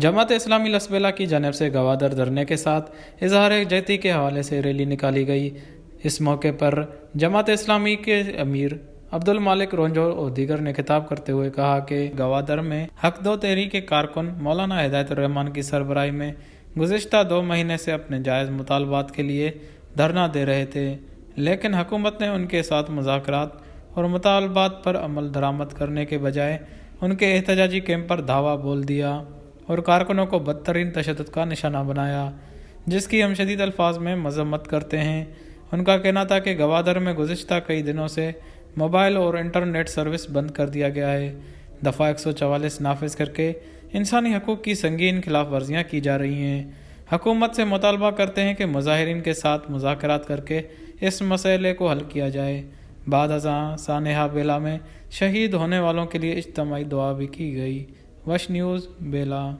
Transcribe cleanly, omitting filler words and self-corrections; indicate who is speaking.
Speaker 1: जमात इस्लामी लसबेला की जानिब से गवादर धरने के साथ इजहार यकजहती के हवाले से रैली निकाली गई। इस मौके पर जमात इस्लामी के अमीर अब्दुल मालिक रोंजो और दीगर ने खिताब करते हुए कहा कि गवादर में हक दो तहरीक के कारकुन मौलाना हिदायतुर्रहमान की सरबराही में गुज़िश्ता 2 महीने से अपने जायज़ मुतालबात के लिए धरना दे रहे थे, लेकिन हुकूमत ने उनके साथ मुज़ाकरात और मुतालबात पर अमल दरामद करने के बजाय उनके एहतजाजी कैंप पर धावा बोल दिया और कारकुनों को बदतरीन तशद्दुद का निशाना बनाया, जिसकी हम शदीद अल्फाज में मजम्मत करते हैं। उनका कहना था कि गवादर में गुज़िश्ता कई दिनों से मोबाइल और इंटरनेट सर्विस बंद कर दिया गया है। दफ़ा 144 नाफिज करके इंसानी हकूक़ की संगीन खिलाफ वर्जियाँ की जा रही हैं। हुकूमत से मुतालबा करते हैं कि मुजाहिरीन के साथ मुज़ाकरात करके इस मसले को हल किया जाए। बाद अज़ां सानेहा बेला में शहीद होने वालों के लिए इज्तिमाई दुआ भी की गई। वश न्यूज़ बेला।